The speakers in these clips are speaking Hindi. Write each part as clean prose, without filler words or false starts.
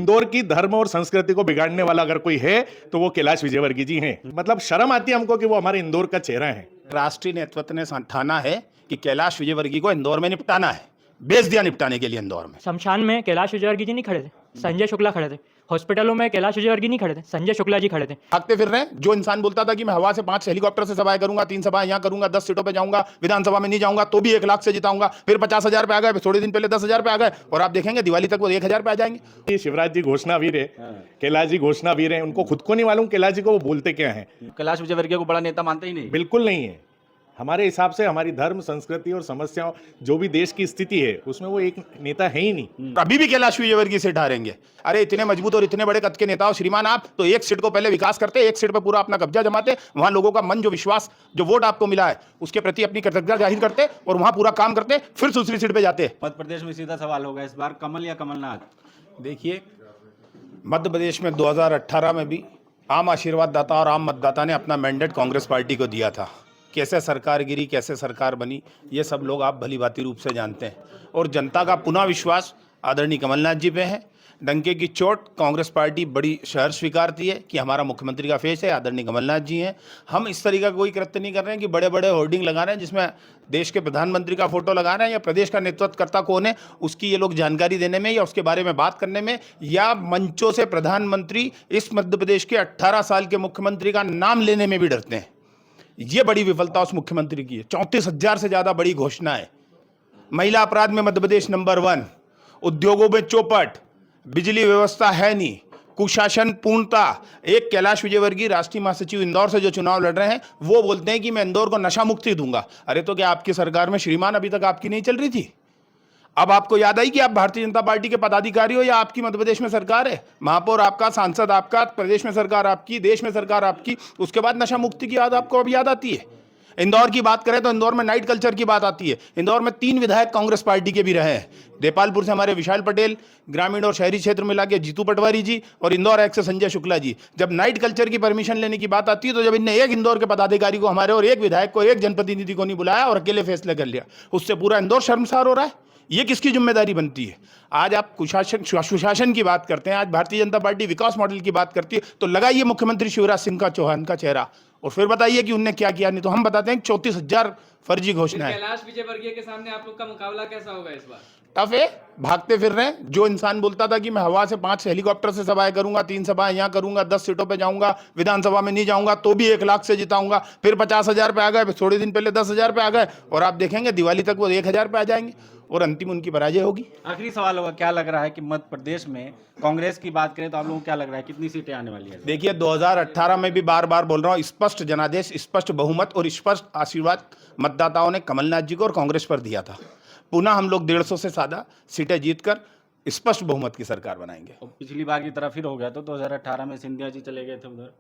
इंदौर की धर्म और संस्कृति को बिगाड़ने वाला अगर कोई है तो वो कैलाश विजयवर्गीय जी हैं। मतलब शर्म आती है हमको कि वो हमारे इंदौर का चेहरा है। राष्ट्रीय नेतृत्व ने ठाना है कि कैलाश विजयवर्गीय को इंदौर में निपटाना है, बेच दिया निपटाने के लिए इंदौर में। शमशान में कैलाश विजयवर्गीय जी नहीं खड़े थे, संजय शुक्ला खड़े थे। हॉस्पिटलों में कैलाश विजयवर्गीय नहीं खड़े थे, संजय शुक्ला जी खड़े थे। भागते फिर रहे हैं। जो इंसान बोलता था कि मैं हवा से 5 हेलीकॉप्टर से सभाएं करूंगा, 3 सभाएं यहाँ करूंगा, 10 सीटों पे जाऊंगा, विधानसभा में नहीं जाऊंगा तो भी 1 लाख से जिताऊंगा, फिर 50,000 पे आ गए, थोड़े दिन पहले 10,000 पे आ गए और आप देखेंगे दिवाली तक वो 1,000 पे आ जाएंगे। शिवराज जी घोषणावीर है, कैलाश जी घोषणावीर है, उनको खुद को नहीं मालूम कैलाश जी को वो बोलते क्या है। कैलाश विजयवर्गीय को बड़ा नेता मानते ही नहीं। बिल्कुल नहीं है। हमारे हिसाब से हमारी धर्म संस्कृति और समस्याओं जो भी देश की स्थिति है उसमें वो एक नेता है ही नहीं। अभी भी कैलाश विजयवर्गीय से ढारेंगे। अरे इतने मजबूत और इतने बड़े कद के नेता हो श्रीमान आप, तो 1 सीट को पहले विकास करते, 1 सीट पर पूरा अपना कब्जा जमाते, वहां लोगों का मन जो विश्वास जो वोट आपको मिला है उसके प्रति अपनी कृतज्ञता जाहिर करते और वहां पूरा काम करते, फिर दूसरी सीट पे जाते। मध्य प्रदेश में सीधा सवाल होगा इस बार, कमल या कमलनाथ? देखिए, मध्य प्रदेश में 2018 में भी आम आशीर्वाद दाता और आम मतदाता ने अपना मैंडेट कांग्रेस पार्टी को दिया था। कैसे सरकार गिरी, कैसे सरकार बनी, ये सब लोग आप भली भांति रूप से जानते हैं। और जनता का पुनः विश्वास आदरणीय कमलनाथ जी पे है। डंके की चोट कांग्रेस पार्टी बड़ी शहर स्वीकारती है कि हमारा मुख्यमंत्री का फेस है आदरणीय कमलनाथ जी हैं। हम इस तरीके का कोई कृत्य नहीं कर रहे हैं कि बड़े बड़े होर्डिंग लगा रहे हैं जिसमें देश के प्रधानमंत्री का फोटो लगा रहे हैं या प्रदेश का नेतृत्वकर्ता कौन है उसकी ये लोग जानकारी देने में या उसके बारे में बात करने में, या मंचों से प्रधानमंत्री इस मध्य प्रदेश के 18 साल के मुख्यमंत्री का नाम लेने में भी डरते हैं। ये बड़ी विफलता उस मुख्यमंत्री की है। 34,000 से ज्यादा बड़ी घोषणा है। महिला अपराध में मध्य प्रदेश नंबर 1, उद्योगों में चौपट, बिजली व्यवस्था है नहीं, कुशासन पूर्णता। एक कैलाश विजयवर्गीय राष्ट्रीय महासचिव इंदौर से जो चुनाव लड़ रहे हैं वो बोलते हैं कि मैं इंदौर को नशा मुक्ति दूंगा। अरे तो क्या आपकी सरकार में श्रीमान अभी तक आपकी नहीं चल रही थी? अब आपको याद आई कि आप भारतीय जनता पार्टी के पदाधिकारी हो या आपकी मध्य प्रदेश में सरकार है? महापौर आपका, सांसद आपका, प्रदेश में सरकार आपकी, देश में सरकार आपकी, उसके बाद नशा मुक्ति की याद आपको अब याद आती है। इंदौर की बात करें तो इंदौर में नाइट कल्चर की बात आती है। इंदौर में 3 विधायक कांग्रेस पार्टी के भी रहे हैं। देपालपुर से हमारे विशाल पटेल, ग्रामीण और शहरी क्षेत्र में लाके जीतू पटवारी जी, और इंदौर एक से संजय शुक्ला जी। जब नाइट कल्चर की परमिशन लेने की बात आती है तो जब इनने एक इंदौर के पदाधिकारी को हमारे और एक विधायक को, एक जनप्रतिनिधि को नहीं बुलाया और अकेले फैसले कर लिया, उससे पूरा इंदौर शर्मसार हो रहा है। ये किसकी जिम्मेदारी बनती है? आज आप सुशासन की बात करते हैं, आज भारतीय जनता पार्टी विकास मॉडल की बात करती है, तो लगाइए मुख्यमंत्री शिवराज सिंह चौहान का चेहरा और फिर बताइए कि उनने क्या किया। नहीं तो हम बताते हैं 34,000 फर्जी घोषणाएं। कैलाश विजयवर्गीय के सामने आप लोग का मुकाबला कैसा होगा इस बार? टफ है, भागते फिर रहे हैं। जो इंसान बोलता था कि मैं हवा से 5 हेलीकॉप्टर से सभाएं करूंगा, 3 सभाएं यहाँ करूंगा, 10 सीटों पे जाऊंगा, विधानसभा में नहीं जाऊंगा तो भी 1 लाख से जिताऊंगा, फिर 50,000 पे आ गए, थोड़े दिन पहले 10,000 पे आ गए और आप देखेंगे दिवाली तक वो 1,000 पे आ जाएंगे और अंतिम उनकी पराजय होगी। आखिरी सवाल होगा, क्या लग रहा है कि मध्य प्रदेश में कांग्रेस की बात करें तो आप लोगों को क्या लग रहा है कितनी सीटें आने वाली है? देखिए, 2018 में भी बार बार बोल रहा हूँ, स्पष्ट जनादेश, स्पष्ट बहुमत और स्पष्ट आशीर्वाद मतदाताओं ने कमलनाथ जी को और कांग्रेस पर दिया था। पुनः हम लोग 150 से ज्यादा सीटें जीतकर स्पष्ट बहुमत की सरकार बनाएंगे। और पिछली बार की तरह फिर हो गया तो 2018 में सिंधिया जी चले गए थे उधर।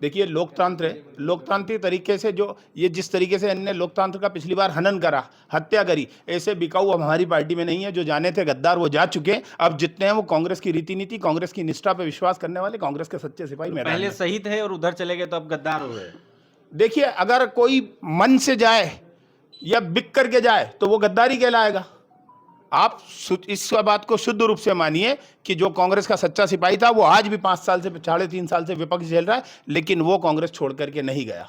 देखिए, लोकतंत्र है, लोकतांत्रिक तरीके से जो ये जिस तरीके से इन्होंने लोकतंत्र का पिछली बार हनन करा, हत्या करी, ऐसे बिकाऊ अब हमारी पार्टी में नहीं है। जो जाने थे गद्दार वो जा चुके हैं। अब जितने हैं वो कांग्रेस की रीति नीति, कांग्रेस की निष्ठा पे विश्वास करने वाले, कांग्रेस के सच्चे सिपाही मैदान पहले में। सही थे और उधर चले गए तो अब गद्दार हो गए। देखिए, अगर कोई मन से जाए या बिक करके जाए तो वो गद्दारी कहलाएगा। आप इस बात को शुद्ध रूप से मानिए कि जो कांग्रेस का सच्चा सिपाही था वो आज भी 5 साल से 3.5 साल से विपक्ष झेल रहा है, लेकिन वो कांग्रेस छोड़ करके नहीं गया।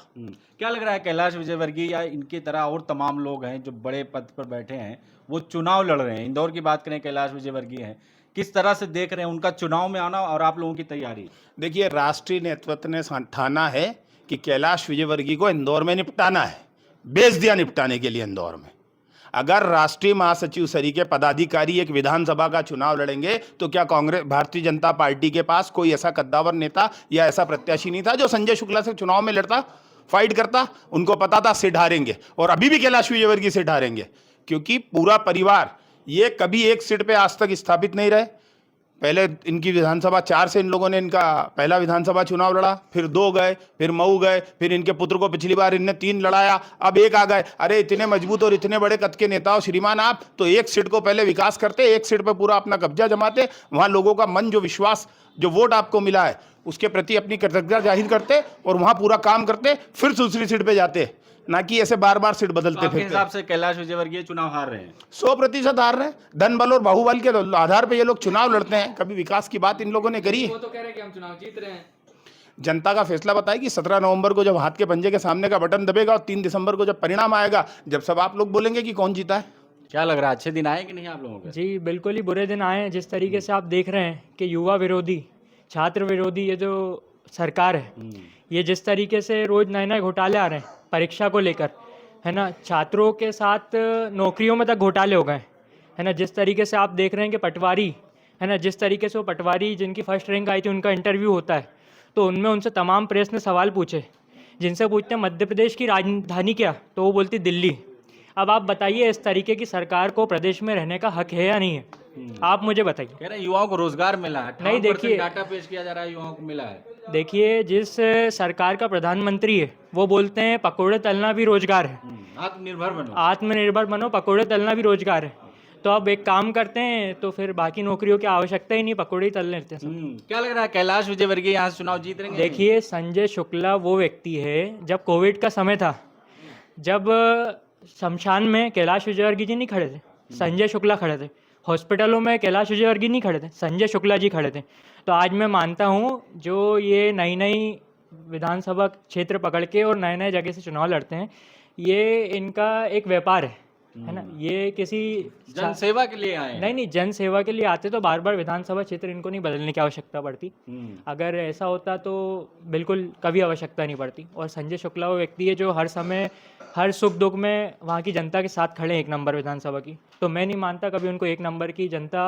क्या लग रहा है कैलाश विजयवर्गीय या इनकी तरह और तमाम लोग हैं जो बड़े पद पर बैठे हैं वो चुनाव लड़ रहे हैं? इंदौर की बात करें, कैलाश विजयवर्गीय हैं, किस तरह से देख रहे हैं उनका चुनाव में आना और आप लोगों की तैयारी? देखिए, राष्ट्रीय नेतृत्व ने ठाना है कि कैलाश विजयवर्गीय को इंदौर में निपटाना है, बेच दिया निपटाने के लिए इंदौर में। अगर राष्ट्रीय महासचिव सरी के पदाधिकारी एक विधानसभा का चुनाव लड़ेंगे तो क्या कांग्रेस, भारतीय जनता पार्टी के पास कोई ऐसा कद्दावर नेता या ऐसा प्रत्याशी नहीं था जो संजय शुक्ला से चुनाव में लड़ता, फाइट करता? उनको पता था सीट हारेंगे और अभी भी कैलाश विजयवर्गीय सीट हारेंगे, क्योंकि पूरा परिवार ये कभी एक सीट पे आज तक स्थापित नहीं रहे। पहले इनकी विधानसभा 4 से इन लोगों ने इनका पहला विधानसभा चुनाव लड़ा, फिर 2 गए, फिर मऊ गए, फिर इनके पुत्र को पिछली बार इनने 3 लड़ाया, अब 1 आ गए। अरे इतने मजबूत और इतने बड़े कद के नेता हो श्रीमान आप, तो 1 सीट को पहले विकास करते, 1 सीट पर पूरा अपना कब्जा जमाते, वहां लोगों का मन जो विश्वास जो वोट आपको मिला है उसके प्रति अपनी कृतज्ञता जाहिर करते और वहां पूरा काम करते, फिर दूसरी सीट पे जाते। ना कि ऐसे बार बार सीट तो बदलते आपके फिरते। हिसाब से कैलाश विजयवर्गीय चुनाव हार रहे हैं? 100% हार रहे हैं। धन बल और बाहुबल के आधार पे ये लोग चुनाव लड़ते हैं, कभी विकास की बात इन लोगों ने करी है? वो तो कह रहे हैं कि हम चुनाव जीत रहे हैं। जनता का फैसला बताए कि 17 नवंबर को जब हाथ के पंजे के सामने का बटन दबेगा और 3 दिसंबर को जब परिणाम आएगा, जब सब आप लोग बोलेंगे कि कौन जीता है। क्या लग रहा है, अच्छे दिन आए कि नहीं आप लोगों के? जी बिल्कुल ही बुरे दिन आए हैं। जिस तरीके से आप देख रहे हैं कि युवा विरोधी, छात्र विरोधी ये जो सरकार है, ये जिस तरीके से रोज़ नए नए घोटाले आ रहे हैं परीक्षा को लेकर, है ना, छात्रों के साथ नौकरियों में तक घोटाले हो गए, है ना। जिस तरीके से आप देख रहे हैं कि पटवारी, है ना, जिस तरीके से वो पटवारी जिनकी फर्स्ट रैंक आई थी उनका इंटरव्यू होता है, तो उनमें उनसे तमाम प्रेस ने सवाल पूछे, जिनसे पूछते हैं मध्य प्रदेश की राजधानी क्या, तो वो बोलती दिल्ली। अब आप बताइए इस तरीके की सरकार को प्रदेश में रहने का हक है या नहीं है? आप मुझे बताइए। कह रहे हैं युवाओं को रोजगार मिला है, नहीं, 58% देखिए- डाटा पेश किया जा रहा है, युवाओं को मिला है। देखिए, जिस सरकार का प्रधानमंत्री है वो बोलते हैं पकौड़े तलना भी रोजगार है, आत्मनिर्भर बनो। आत्मनिर्भर बनो, पकौड़े तलना भी रोजगार है। तो अब एक काम करते हैं तो फिर बाकी नौकरियों की आवश्यकता ही नहीं, पकौड़े ही तल लेते हैं सब। क्या लग रहा है, कैलाश विजयवर्गीय यहाँ से चुनाव जीत रहे हैं? देखिए, संजय शुक्ला वो व्यक्ति है, जब कोविड का समय था, जब शमशान में कैलाश विजयवर्गीय जी नहीं खड़े थे, संजय शुक्ला खड़े थे। हॉस्पिटलों में कैलाश विजयवर्गीय नहीं खड़े थे, संजय शुक्ला जी खड़े थे। तो आज मैं मानता हूँ जो ये नई नई विधानसभा क्षेत्र पकड़ के और नए नए जगह से चुनाव लड़ते हैं, ये इनका एक व्यापार है ना। ये किसी जनसेवा के लिए आए हैं। नहीं नहीं, जन सेवा के लिए आते तो बार बार विधानसभा क्षेत्र इनको नहीं बदलने की आवश्यकता पड़ती। अगर ऐसा होता तो बिल्कुल कभी आवश्यकता नहीं पड़ती। और संजय शुक्ला वो व्यक्ति है जो हर समय हर सुख दुख में वहाँ की जनता के साथ खड़े हैं, एक नंबर विधानसभा की। तो मैं नहीं मानता कभी उनको एक नंबर की जनता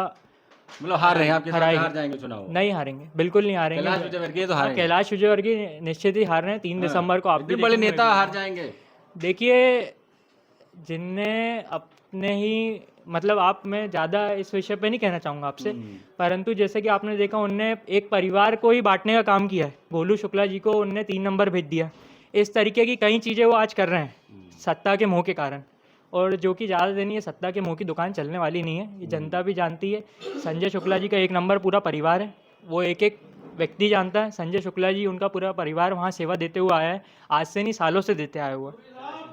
मतलब हार रहे हैं, आपके साथ हराएगी। हार जाएंगे चुनाव? नहीं हारेंगे, बिल्कुल नहीं हारेंगे। कैलाश विजयवर्गीय तो हाँ, हारेंगे। कैलाश विजयवर्गीय निश्चित ही हार रहे हैं। 3 दिसंबर को आप भी इतने बड़े देखेंगे। नेता हार जाएंगे? देखिए, जिनने अपने ही मतलब आप, मैं ज़्यादा इस विषय पे नहीं कहना चाहूँगा आपसे, परंतु जैसे कि आपने देखा उनने एक परिवार को ही बांटने का काम किया है। गोलू शुक्ला जी को उनने 3 नंबर भेज दिया। इस तरीके की कई चीज़ें वो आज कर रहे हैं सत्ता के मोह के कारण, और जो कि ज़्यादा दिन ये सत्ता के मोह की दुकान चलने वाली नहीं है, ये जनता भी जानती है। संजय शुक्ला जी का 1 नंबर पूरा परिवार है, वो एक एक व्यक्ति जानता है। संजय शुक्ला जी, उनका पूरा परिवार वहाँ सेवा देते हुए आया है, आज से नहीं सालों से देते आया हुआ।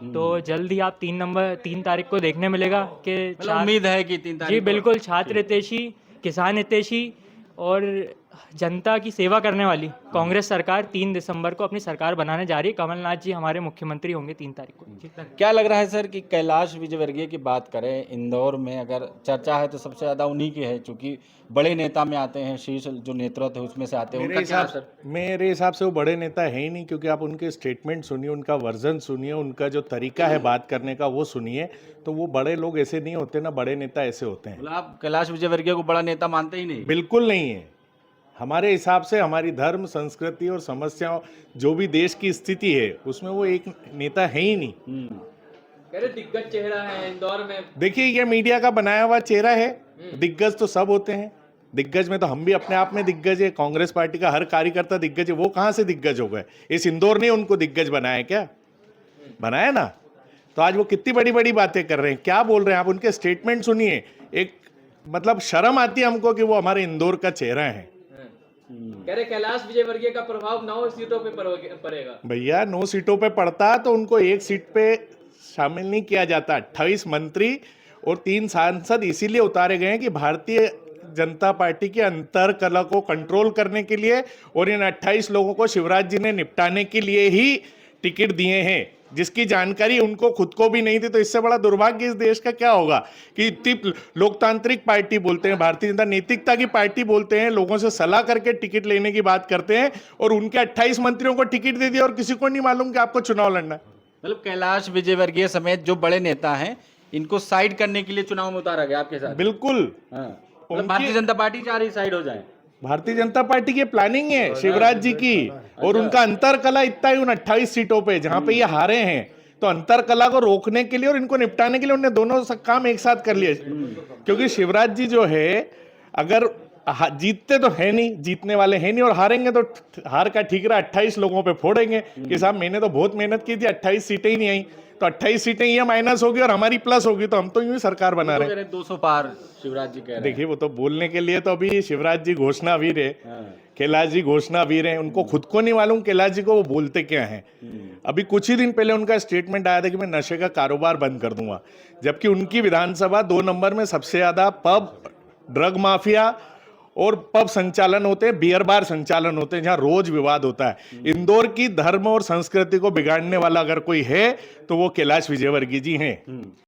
तो जल्द ही आप 3 तारीख को देखने मिलेगा कि मतलब उम्मीद है कि 3 तारीख जी को- बिल्कुल, छात्र हितैषी, किसान हितैषी और जनता की सेवा करने वाली कांग्रेस सरकार 3 दिसंबर को अपनी सरकार बनाने जा रही है। कमलनाथ जी हमारे मुख्यमंत्री होंगे 3 तारीख को। जी। क्या लग रहा है सर कि कैलाश विजयवर्गीय की बात करें, इंदौर में अगर चर्चा है तो सबसे ज़्यादा उन्हीं की है, चूंकि बड़े नेता में आते हैं, शीर्ष जो नेतृत्व है उसमें से आते हैं। उनका क्या असर? मेरे हिसाब से वो बड़े नेता है ही नहीं, क्योंकि आप उनके स्टेटमेंट सुनिए, उनका वर्जन सुनिए, उनका जो तरीका है बात करने का वो सुनिए, तो वो बड़े लोग ऐसे नहीं होते ना, बड़े नेता ऐसे होते हैं। मतलब आप कैलाश विजयवर्गीय को बड़ा नेता मानते ही नहीं? बिल्कुल नहीं है। हमारे हिसाब से हमारी धर्म, संस्कृति और समस्याओं, जो भी देश की स्थिति है, उसमें वो एक नेता है ही नहीं। कह रहे दिग्गज चेहरा है इंदौर में। देखिए, ये मीडिया का बनाया हुआ चेहरा है। दिग्गज तो सब होते हैं, दिग्गज में तो हम भी अपने आप में दिग्गज है। कांग्रेस पार्टी का हर कार्यकर्ता दिग्गज है। वो कहाँ से दिग्गज हो गए? इस इंदौर ने उनको दिग्गज बनाया क्या? बनाया ना। तो आज वो कितनी बड़ी बड़ी बातें कर रहे हैं, क्या बोल रहे हैं आप? उनके स्टेटमेंट सुनिए, एक मतलब शर्म आती है हमको कि वो हमारे इंदौर का चेहरा है। कह रहे कैलाश विजयवर्गीय का प्रभाव 9 सीटों पे पड़ेगा। भैया, 9 सीटों पे पड़ता तो उनको 1 सीट पे शामिल नहीं किया जाता। 28 मंत्री और 3 सांसद इसीलिए उतारे गए हैं कि भारतीय जनता पार्टी की अंतर कलह को कंट्रोल करने के लिए, और इन 28 लोगों को शिवराज जी ने निपटाने के लिए ही टिकट दिए हैं, जिसकी जानकारी उनको खुद को भी नहीं थी। तो इससे बड़ा दुर्भाग्य इस देश का क्या होगा कि इतनी लोकतांत्रिक पार्टी बोलते हैं, भारतीय जनता नैतिकता की पार्टी बोलते हैं, लोगों से सलाह करके टिकट लेने की बात करते हैं, और उनके 28 मंत्रियों को टिकट दे दिया और किसी को नहीं मालूम कि आपको चुनाव लड़ना है। मतलब कैलाश विजयवर्गीय समेत जो बड़े नेता हैं, इनको साइड करने के लिए चुनाव में उतारा गया आपके साथ? बिल्कुल। हाँ। मतलब भारतीय जनता पार्टी चाह रही साइड हो जाए? भारतीय जनता पार्टी की प्लानिंग है शिवराज जी की, और उनका अंतर कला इतना ही उन 28 सीटों पे जहां पे ये हारे हैं, तो अंतर कला को रोकने के लिए और इनको निपटाने के लिए उन्होंने दोनों काम एक साथ कर लिए। क्योंकि शिवराज जी जो है, अगर जीतते तो है नहीं, जीतने वाले हैं नहीं, और हारेंगे तो हार का ठीकरा 28 लोगों पे फोड़ेंगे कि साहब मैंने तो बहुत मेहनत की थी, 28 सीटें ही नहीं आई। तो 28 सीटें ये माइनस होगी और हमारी प्लस होगी, तो हम तो यूं ही सरकार बना वो रहे कह हैं। रहे हैं 200 पार शिवराज जी कह रहे हैं। देखिए, वो तो बोलने के लिए तो अभी शिवराज जी घोषणावीर है, कैलाश जी घोषणावीर हैं, उनको खुद को नहीं मालूम कैलाश जी को वो बोलते क्या हैं। अभी कुछ ही दिन पहले उनका स्टेटमेंट आया था कि मैं नशे का कारोबार बंद कर दूंगा, जबकि उनकी विधानसभा 2 नंबर में सबसे ज्यादा पब, ड्रग माफिया और पब संचालन होते हैं, बियर बार संचालन होते हैं, जहां रोज विवाद होता है। इंदौर की धर्म और संस्कृति को बिगाड़ने वाला अगर कोई है तो वो कैलाश विजयवर्गीय जी हैं।